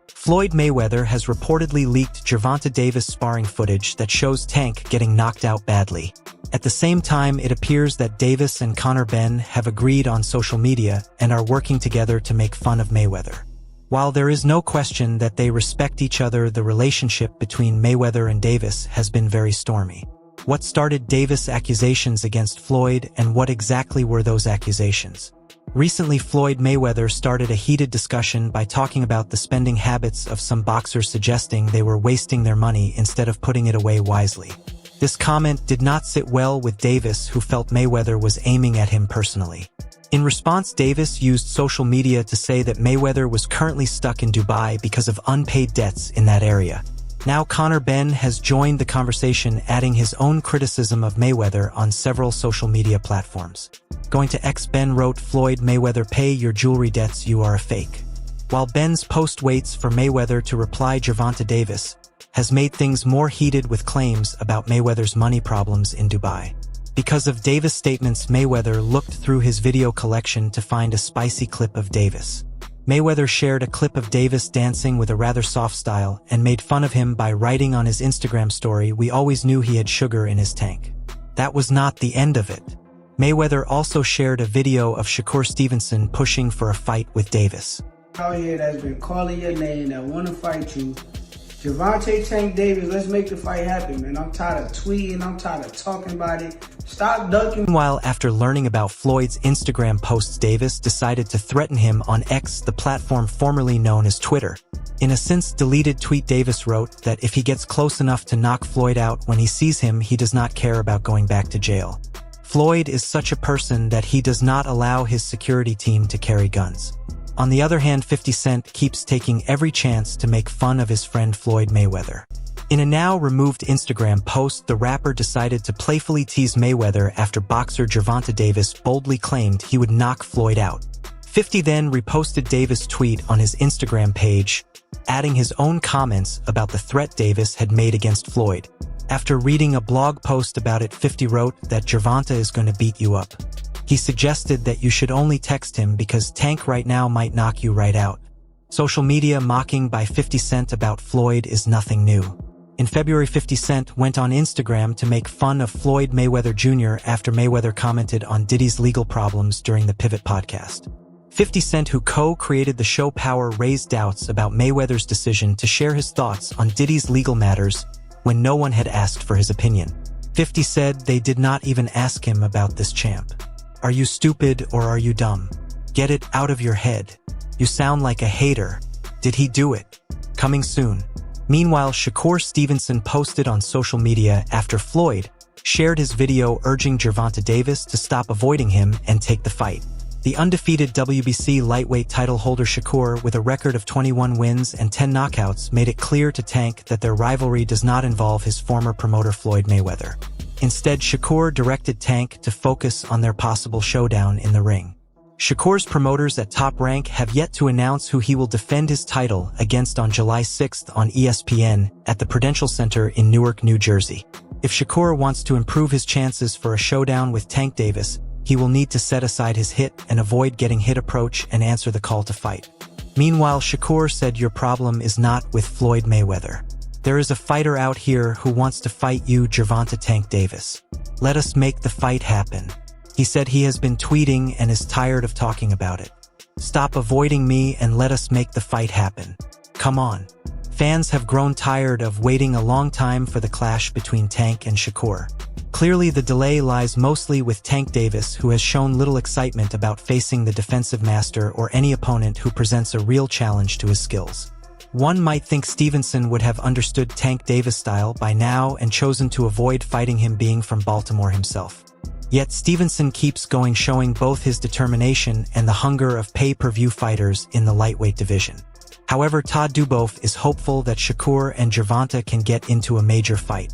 Floyd Mayweather has reportedly leaked Gervonta Davis sparring footage that shows Tank getting knocked out badly. At the same time, it appears that Davis and Conor Benn have agreed on social media and are working together to make fun of Mayweather. While there is no question that they respect each other, the relationship between Mayweather and Davis has been very stormy. What started Davis' accusations against Floyd, and what exactly were those accusations? Recently, Floyd Mayweather started a heated discussion by talking about the spending habits of some boxers, suggesting they were wasting their money instead of putting it away wisely. This comment did not sit well with Davis, who felt Mayweather was aiming at him personally. In response, Davis used social media to say that Mayweather was currently stuck in Dubai because of unpaid debts in that area. Now Conor Benn has joined the conversation, adding his own criticism of Mayweather on several social media platforms. Going to X, Benn wrote, "Floyd Mayweather, pay your jewelry debts, you are a fake." While Benn's post waits for Mayweather to reply, Gervonta Davis has made things more heated with claims about Mayweather's money problems in Dubai. Because of Davis' statements, Mayweather looked through his video collection to find a spicy clip of Davis. Mayweather shared a clip of Davis dancing with a rather soft style and made fun of him by writing on his Instagram story, "We always knew he had sugar in his tank." That was not the end of it. Mayweather also shared a video of Shakur Stevenson pushing for a fight with Davis. Out here that's been calling your name, that want to fight you. Gervonta Tank Davis, let's make the fight happen, man. I'm tired of tweeting, I'm tired of talking about it. Stop ducking. Meanwhile, after learning about Floyd's Instagram posts, Davis decided to threaten him on X, the platform formerly known as Twitter. In a since-deleted tweet, Davis wrote that if he gets close enough to knock Floyd out when he sees him, he does not care about going back to jail. Floyd is such a person that he does not allow his security team to carry guns. On the other hand, 50 Cent keeps taking every chance to make fun of his friend Floyd Mayweather. In a now-removed Instagram post, the rapper decided to playfully tease Mayweather after boxer Gervonta Davis boldly claimed he would knock Floyd out. 50 then reposted Davis' tweet on his Instagram page, adding his own comments about the threat Davis had made against Floyd. After reading a blog post about it, 50 wrote that Gervonta is going to beat you up. He suggested that you should only text him because Tank right now might knock you right out. Social media mocking by 50 Cent about Floyd is nothing new. In February, 50 Cent went on Instagram to make fun of Floyd Mayweather Jr. after Mayweather commented on Diddy's legal problems during the Pivot podcast. 50 Cent, who co-created the show Power, raised doubts about Mayweather's decision to share his thoughts on Diddy's legal matters when no one had asked for his opinion. 50 said they did not even ask him about this, champ. Are you stupid or are you dumb? Get it out of your head. You sound like a hater. Did he do it? Coming soon. Meanwhile, Shakur Stevenson posted on social media after Floyd shared his video urging Gervonta Davis to stop avoiding him and take the fight. The undefeated WBC lightweight title holder Shakur, with a record of 21 wins and 10 knockouts, made it clear to Tank that their rivalry does not involve his former promoter Floyd Mayweather. Instead, Shakur directed Tank to focus on their possible showdown in the ring. Shakur's promoters at Top Rank have yet to announce who he will defend his title against on July 6th on ESPN at the Prudential Center in Newark, New Jersey. If Shakur wants to improve his chances for a showdown with Tank Davis, he will need to set aside his hit and avoid getting hit approach and answer the call to fight. Meanwhile, Shakur said, "Your problem is not with Floyd Mayweather. There is a fighter out here who wants to fight you, Gervonta Tank Davis. Let us make the fight happen." He said he has been tweeting and is tired of talking about it. "Stop avoiding me and let us make the fight happen. Come on." Fans have grown tired of waiting a long time for the clash between Tank and Shakur. Clearly, the delay lies mostly with Tank Davis, who has shown little excitement about facing the defensive master or any opponent who presents a real challenge to his skills. One might think Stevenson would have understood Tank Davis' style by now and chosen to avoid fighting him, being from Baltimore himself. Yet Stevenson keeps going, showing both his determination and the hunger of pay-per-view fighters in the lightweight division. However, Todd Duboff is hopeful that Shakur and Gervonta can get into a major fight.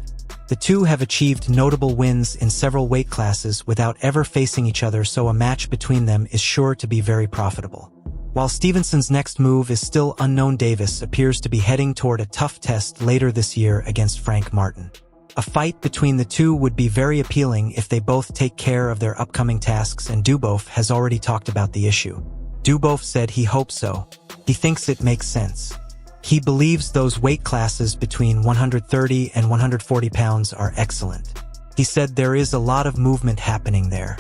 The two have achieved notable wins in several weight classes without ever facing each other, so a match between them is sure to be very profitable. While Stevenson's next move is still unknown, Davis appears to be heading toward a tough test later this year against Frank Martin. A fight between the two would be very appealing if they both take care of their upcoming tasks, and Dubov has already talked about the issue. Dubov said he hopes so. He thinks it makes sense. He believes those weight classes between 130 and 140 pounds are excellent. He said there is a lot of movement happening there.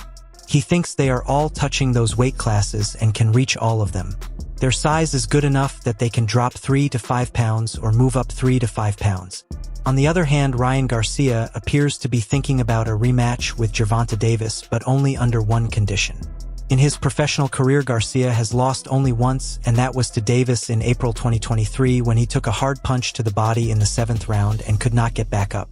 He thinks they are all touching those weight classes and can reach all of them. Their size is good enough that they can drop 3 to 5 pounds or move up 3 to 5 pounds. On the other hand, Ryan Garcia appears to be thinking about a rematch with Gervonta Davis, but only under one condition. In his professional career, Garcia has lost only once, and that was to Davis in April 2023 when he took a hard punch to the body in the 7th round and could not get back up.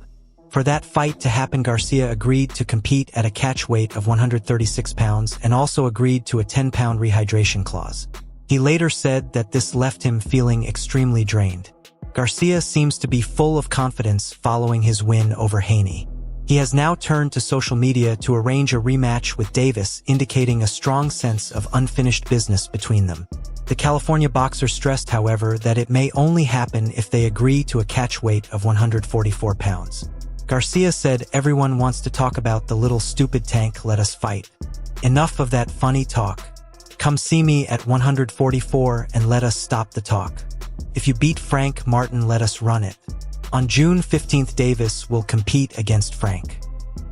For that fight to happen, Garcia agreed to compete at a catch weight of 136 pounds and also agreed to a 10-pound rehydration clause. He later said that this left him feeling extremely drained. Garcia seems to be full of confidence following his win over Haney. He has now turned to social media to arrange a rematch with Davis, indicating a strong sense of unfinished business between them. The California boxer stressed, however, that it may only happen if they agree to a catch weight of 144 pounds. Garcia said, "Everyone wants to talk about the little stupid Tank, let us fight. Enough of that funny talk. Come see me at 144 and let us stop the talk. If you beat Frank Martin, let us run it." On June 15th, Davis will compete against Frank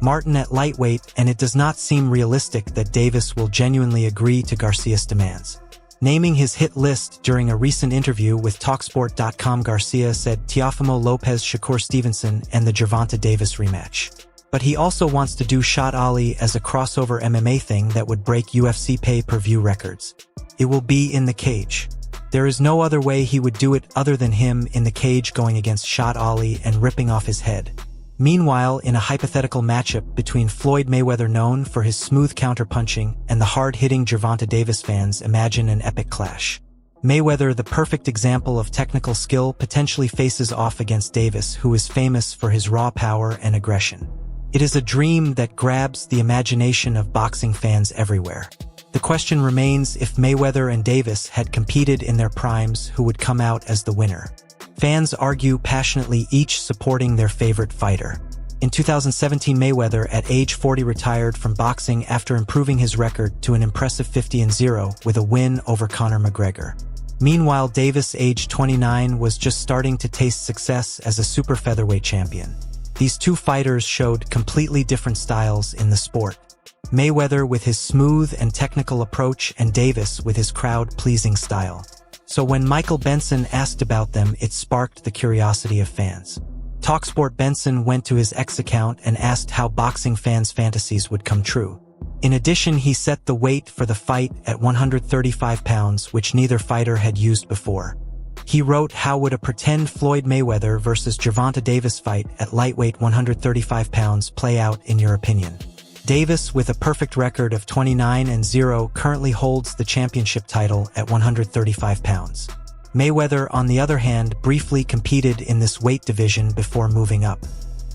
Martin at lightweight, and it does not seem realistic that Davis will genuinely agree to Garcia's demands. Naming his hit list during a recent interview with Talksport.com, Garcia said Teofimo Lopez, Shakur Stevenson, and the Gervonta Davis rematch. But he also wants to do Shot Ali as a crossover MMA thing that would break UFC pay-per-view records. It will be in the cage. There is no other way he would do it other than him in the cage going against Shot Ali and ripping off his head. Meanwhile, in a hypothetical matchup between Floyd Mayweather, known for his smooth counterpunching, and the hard-hitting Gervonta Davis, fans imagine an epic clash. Mayweather, the perfect example of technical skill, potentially faces off against Davis, who is famous for his raw power and aggression. It is a dream that grabs the imagination of boxing fans everywhere. The question remains, if Mayweather and Davis had competed in their primes, who would come out as the winner? Fans argue passionately, each supporting their favorite fighter. In 2017, Mayweather, at age 40, retired from boxing after improving his record to an impressive 50-0 with a win over Conor McGregor. Meanwhile, Davis, age 29, was just starting to taste success as a super featherweight champion. These two fighters showed completely different styles in the sport. Mayweather with his smooth and technical approach, and Davis with his crowd-pleasing style. So when Michael Benson asked about them, it sparked the curiosity of fans. Talksport Benson went to his X account and asked how boxing fans' fantasies would come true. In addition, he set the weight for the fight at 135 pounds, which neither fighter had used before. He wrote, "How would a pretend Floyd Mayweather versus Gervonta Davis fight at lightweight 135 pounds play out in your opinion?" Davis, with a perfect record of 29-0, currently holds the championship title at 135 pounds. Mayweather, on the other hand, briefly competed in this weight division before moving up.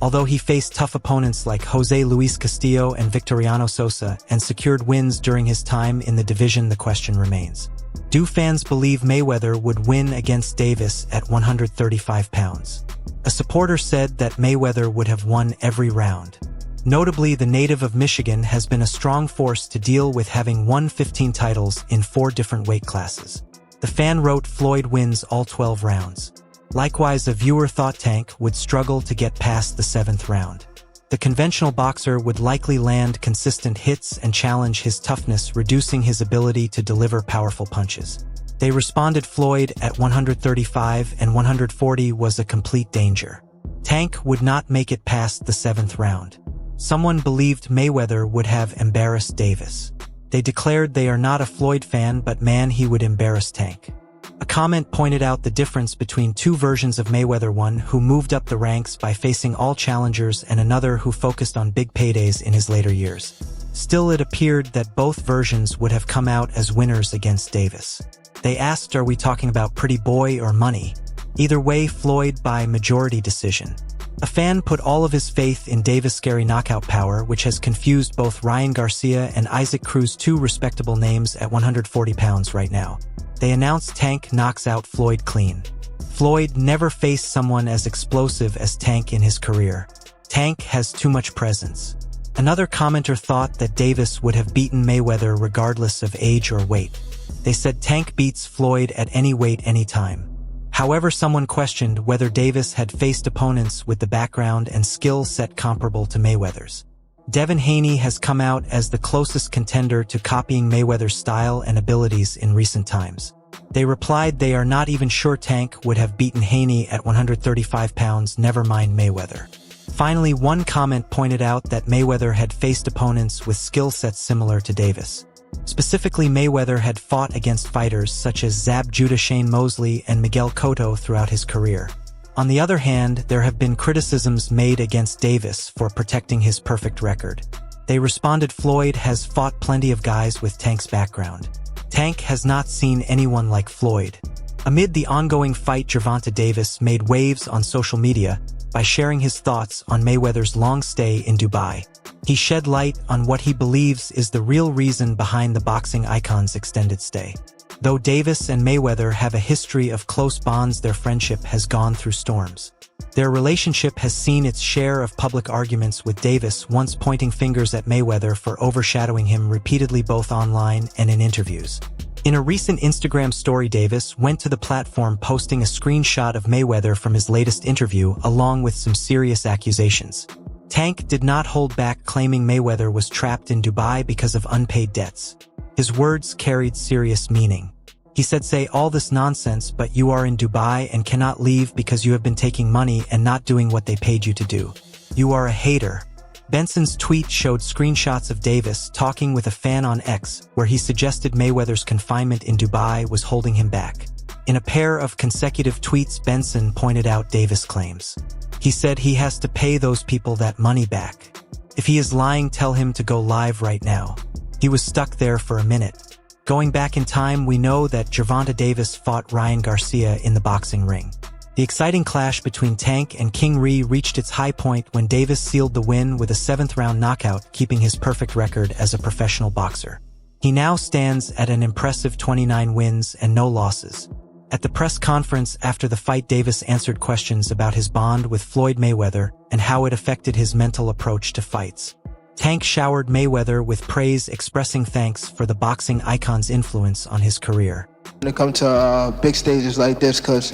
Although he faced tough opponents like Jose Luis Castillo and Victoriano Sosa and secured wins during his time in the division, the question remains: do fans believe Mayweather would win against Davis at 135 pounds? A supporter said that Mayweather would have won every round. Notably, the native of Michigan has been a strong force to deal with, having won 15 titles in 4 different weight classes. The fan wrote, "Floyd wins all 12 rounds." Likewise, a viewer thought Tank would struggle to get past the 7th round. The conventional boxer would likely land consistent hits and challenge his toughness, reducing his ability to deliver powerful punches. They responded, Floyd at 135 and 140 was a complete danger. Tank would not make it past the 7th round. Someone believed Mayweather would have embarrassed Davis. They declared they are not a Floyd fan, but man, he would embarrass Tank. A comment pointed out the difference between two versions of Mayweather, one who moved up the ranks by facing all challengers and another who focused on big paydays in his later years. Still, it appeared that both versions would have come out as winners against Davis. They asked, are we talking about pretty boy or money? Either way, Floyd by majority decision. A fan put all of his faith in Davis' scary knockout power, which has confused both Ryan Garcia and Isaac Cruz, two respectable names at 140 pounds right now. They announced Tank knocks out Floyd clean. Floyd never faced someone as explosive as Tank in his career. Tank has too much presence. Another commenter thought that Davis would have beaten Mayweather regardless of age or weight. They said Tank beats Floyd at any weight anytime. However, someone questioned whether Davis had faced opponents with the background and skill set comparable to Mayweather's. Devin Haney has come out as the closest contender to copying Mayweather's style and abilities in recent times. They replied they are not even sure Tank would have beaten Haney at 135 pounds, never mind Mayweather. Finally, one comment pointed out that Mayweather had faced opponents with skill sets similar to Davis. Specifically, Mayweather had fought against fighters such as Zab Judah, Shane Mosley, and Miguel Cotto throughout his career. On the other hand, there have been criticisms made against Davis for protecting his perfect record. They responded Floyd has fought plenty of guys with Tank's background. Tank has not seen anyone like Floyd. Amid the ongoing fight, Gervonta Davis made waves on social media by sharing his thoughts on Mayweather's long stay in Dubai. He shed light on what he believes is the real reason behind the boxing icon's extended stay. Though Davis and Mayweather have a history of close bonds, their friendship has gone through storms. Their relationship has seen its share of public arguments, with Davis once pointing fingers at Mayweather for overshadowing him repeatedly both online and in interviews. In a recent Instagram story, Davis went to the platform posting a screenshot of Mayweather from his latest interview along with some serious accusations. Tank did not hold back, claiming Mayweather was trapped in Dubai because of unpaid debts. His words carried serious meaning. He said, "Say all this nonsense, but you are in Dubai and cannot leave because you have been taking money and not doing what they paid you to do. You are a hater." Benson's tweet showed screenshots of Davis talking with a fan on X, where he suggested Mayweather's confinement in Dubai was holding him back. In a pair of consecutive tweets, Benson pointed out Davis' claims. He said he has to pay those people that money back. If he is lying, tell him to go live right now. He was stuck there for a minute. Going back in time, we know that Gervonta Davis fought Ryan Garcia in the boxing ring. The exciting clash between Tank and King Ree reached its high point when Davis sealed the win with a 7th-round knockout, keeping his perfect record as a professional boxer. He now stands at an impressive 29 wins and no losses. At the press conference after the fight, Davis answered questions about his bond with Floyd Mayweather and how it affected his mental approach to fights. Tank showered Mayweather with praise, expressing thanks for the boxing icon's influence on his career. When it comes to big stages like this, because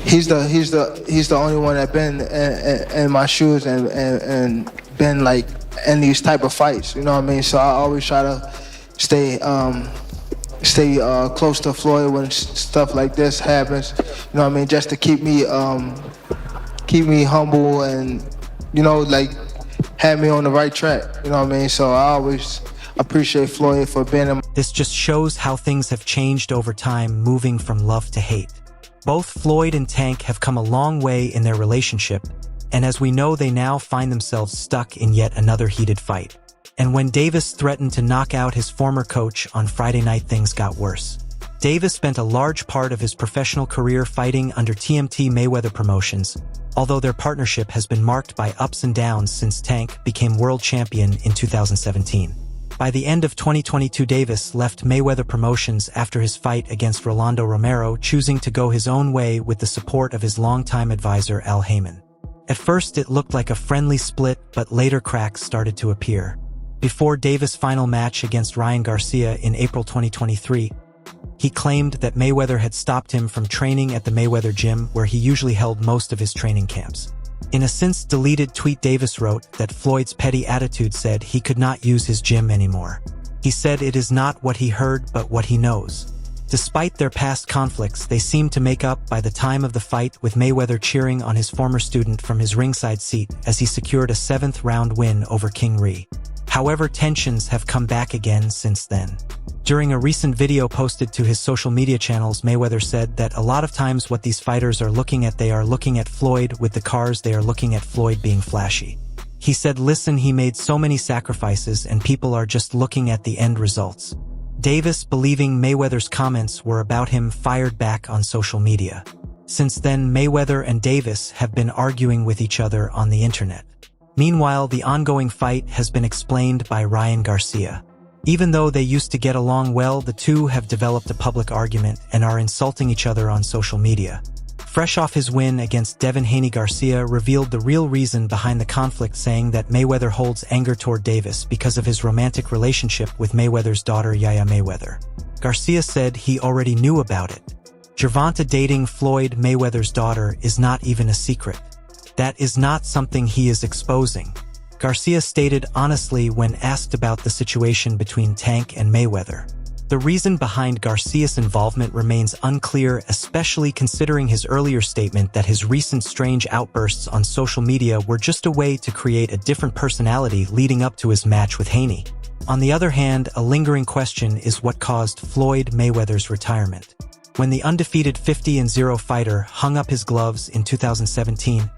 he's the only one that been in my shoes and been like in these type of fights. You know what I mean? So I always try to stay close to Floyd when stuff like this happens. You know what I mean? Just to keep me humble and, you know, like, have me on the right track. You know what I mean? So I always appreciate Floyd for being in. This just shows how things have changed over time, moving from love to hate. Both Floyd and Tank have come a long way in their relationship, and as we know, they now find themselves stuck in yet another heated fight. And when Davis threatened to knock out his former coach on Friday night, things got worse. Davis spent a large part of his professional career fighting under TMT Mayweather Promotions, although their partnership has been marked by ups and downs since Tank became world champion in 2017. By the end of 2022, Davis left Mayweather Promotions after his fight against Rolando Romero, choosing to go his own way with the support of his longtime advisor Al Haymon. At first, it looked like a friendly split, but later cracks started to appear. Before Davis' final match against Ryan Garcia in April 2023, he claimed that Mayweather had stopped him from training at the Mayweather gym, where he usually held most of his training camps. In a since-deleted tweet, Davis wrote that Floyd's petty attitude said he could not use his gym anymore. He said it is not what he heard, but what he knows. Despite their past conflicts, they seemed to make up by the time of the fight, with Mayweather cheering on his former student from his ringside seat as he secured a 7th-round win over King Ree. However, tensions have come back again since then. During a recent video posted to his social media channels, Mayweather said that a lot of times what these fighters are looking at, they are looking at Floyd with the cars, they are looking at Floyd being flashy. He said, "Listen, he made so many sacrifices and people are just looking at the end results." Davis, believing Mayweather's comments were about him, fired back on social media. Since then, Mayweather and Davis have been arguing with each other on the internet. Meanwhile, the ongoing fight has been explained by Ryan Garcia. Even though they used to get along well, the two have developed a public argument and are insulting each other on social media. fresh off his win against Devin Haney, Garcia revealed the real reason behind the conflict, saying that Mayweather holds anger toward Davis because of his romantic relationship with Mayweather's daughter Yaya Mayweather. Garcia said he already knew about it. Gervonta dating Floyd Mayweather's daughter is not even a secret. That is not something he is exposing, Garcia stated honestly when asked about the situation between Tank and Mayweather. The reason behind Garcia's involvement remains unclear, especially considering his earlier statement that his recent strange outbursts on social media were just a way to create a different personality leading up to his match with Haney. On the other hand, a lingering question is what caused Floyd Mayweather's retirement. When the undefeated 50-0 fighter hung up his gloves in 2017,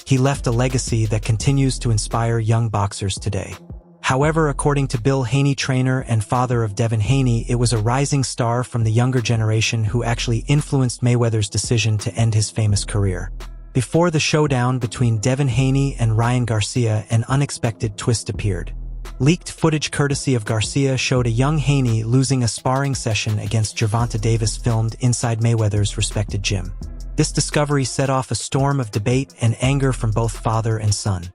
he left a legacy that continues to inspire young boxers today. However, according to Bill Haney, trainer and father of Devin Haney, it was a rising star from the younger generation who actually influenced Mayweather's decision to end his famous career. Before the showdown between Devin Haney and Ryan Garcia, an unexpected twist appeared. Leaked footage courtesy of Garcia showed a young Haney losing a sparring session against Gervonta Davis filmed inside Mayweather's respected gym. This discovery set off a storm of debate and anger from both father and son.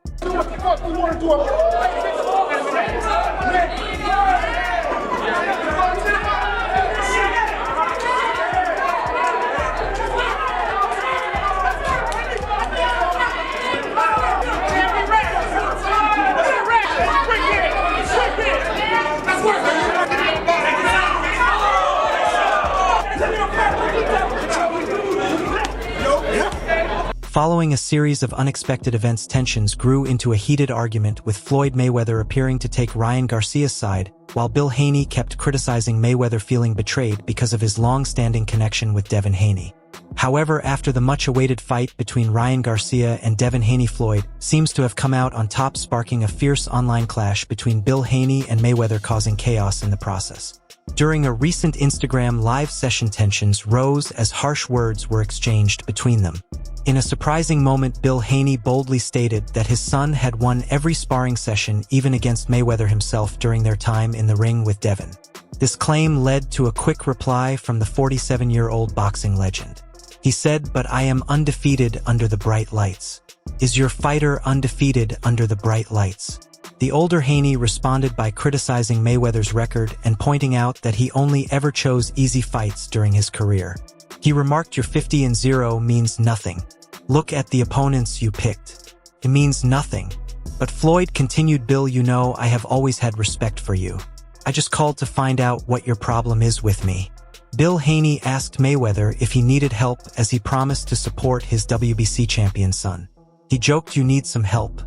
Following a series of unexpected events, tensions grew into a heated argument, with Floyd Mayweather appearing to take Ryan Garcia's side, while Bill Haney kept criticizing Mayweather, feeling betrayed because of his long-standing connection with Devin Haney. However, after the much-awaited fight between Ryan Garcia and Devin Haney, Floyd seems to have come out on top, sparking a fierce online clash between Bill Haney and Mayweather, causing chaos in the process. During a recent Instagram live session, tensions rose as harsh words were exchanged between them. In a surprising moment, Bill Haney boldly stated that his son had won every sparring session, even against Mayweather himself, during their time in the ring with Devin. This claim led to a quick reply from the 47-year-old boxing legend. He said, "But I am undefeated under the bright lights. Is your fighter undefeated under the bright lights?" The older Haney responded by criticizing Mayweather's record and pointing out that he only ever chose easy fights during his career. He remarked, "Your 50-0 means nothing. Look at the opponents you picked. It means nothing." But Floyd continued, "Bill, you know I have always had respect for you. I just called to find out what your problem is with me." Bill Haney asked Mayweather if he needed help, as he promised to support his WBC champion son. He joked, "You need some help."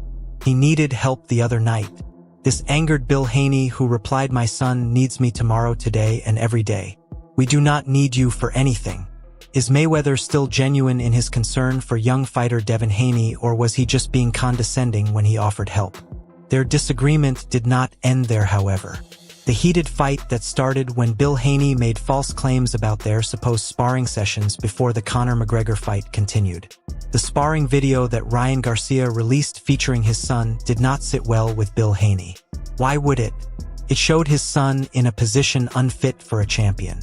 He needed help the other night. This angered Bill Haney, who replied, "My son needs me tomorrow, today, and every day. We do not need you for anything." Is Mayweather still genuine in his concern for young fighter Devin Haney, or was he just being condescending when he offered help? Their disagreement did not end there, however. The heated fight that started when Bill Haney made false claims about their supposed sparring sessions before the Conor McGregor fight continued. The sparring video that Ryan Garcia released featuring his son did not sit well with Bill Haney. Why would it? It showed his son in a position unfit for a champion.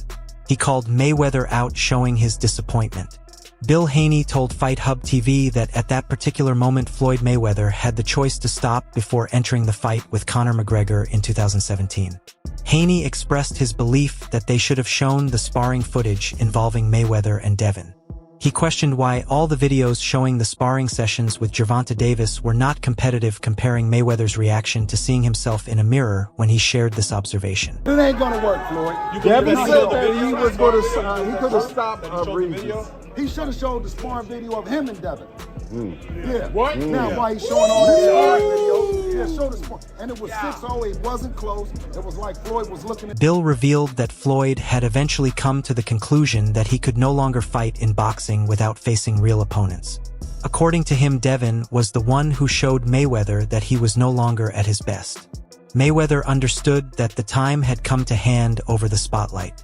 He called Mayweather out, showing his disappointment. Bill Haney told Fight Hub TV that at that particular moment Floyd Mayweather had the choice to stop before entering the fight with Conor McGregor in 2017. Haney expressed his belief that they should have shown the sparring footage involving Mayweather and Devin. He questioned why all the videos showing the sparring sessions with Gervonta Davis were not competitive, comparing Mayweather's reaction to seeing himself in a mirror when he shared this observation. It ain't gonna work, Floyd. Devin said that he was gonna he could have stopped Regis. He should have showed the sparring video of him and Devin. Yeah. What? Now why he's showing all that sparring video? Yeah, show the sparring. And it was 6-0. It wasn't close. It was like Floyd was looking at. Bill revealed that Floyd had eventually come to the conclusion that he could no longer fight in boxing without facing real opponents. According to him, Devin was the one who showed Mayweather that he was no longer at his best. Mayweather understood that the time had come to hand over the spotlight.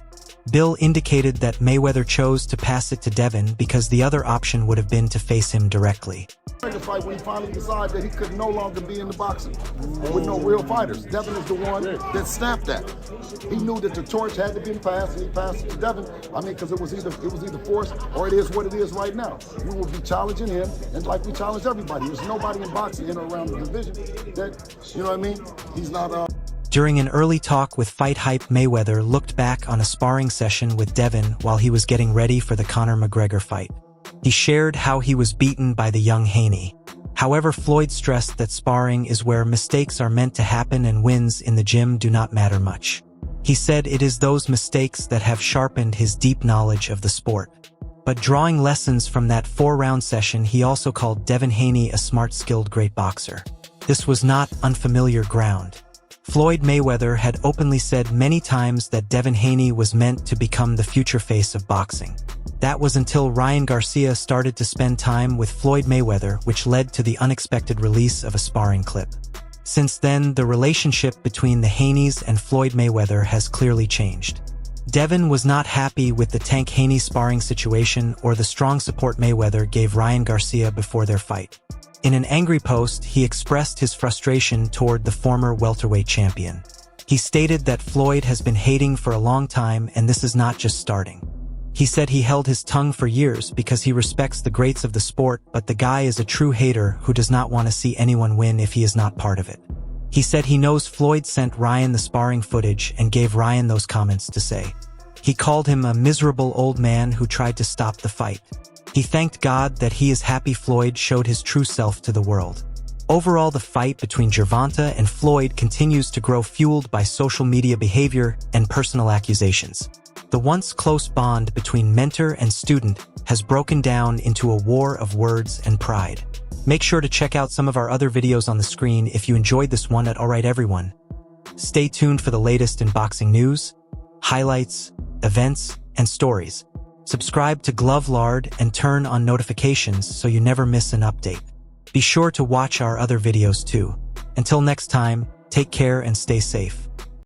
Bill indicated that Mayweather chose to pass it to Devin because the other option would have been to face him directly. Fight when he finally decided that he could no longer be in the boxing with no real fighters. Devin is the one that snapped that. He knew that the torch had to be passed, and he passed it to Devin. I mean, because it was either forced or it is what it is right now. We will be challenging him, and like we challenge everybody. There's nobody in boxing in or around the division that, you know what I mean? He's not. During an early talk with Fight Hype, Mayweather looked back on a sparring session with Devin while he was getting ready for the Conor McGregor fight. He shared how he was beaten by the young Haney. However, Floyd stressed that sparring is where mistakes are meant to happen and wins in the gym do not matter much. He said it is those mistakes that have sharpened his deep knowledge of the sport. But drawing lessons from that 4-round session, he also called Devin Haney a smart, skilled, great boxer. This was not unfamiliar ground. Floyd Mayweather had openly said many times that Devin Haney was meant to become the future face of boxing. That was until Ryan Garcia started to spend time with Floyd Mayweather, which led to the unexpected release of a sparring clip. Since then, the relationship between the Haneys and Floyd Mayweather has clearly changed. Devin was not happy with the Tank Haney sparring situation or the strong support Mayweather gave Ryan Garcia before their fight. In an angry post, he expressed his frustration toward the former welterweight champion. He stated that Floyd has been hating for a long time and this is not just starting. He said he held his tongue for years because he respects the greats of the sport, but the guy is a true hater who does not want to see anyone win if he is not part of it. He said he knows Floyd sent Ryan the sparring footage and gave Ryan those comments to say. He called him a miserable old man who tried to stop the fight. He thanked God that he is happy Floyd showed his true self to the world. Overall, the fight between Gervonta and Floyd continues to grow, fueled by social media behavior and personal accusations. The once close bond between mentor and student has broken down into a war of words and pride. Make sure to check out some of our other videos on the screen if you enjoyed this one. Alright everyone, stay tuned for the latest in boxing news, highlights, events, and stories. Subscribe to Glove Lard and turn on notifications so you never miss an update. Be sure to watch our other videos too. Until next time, take care and stay safe.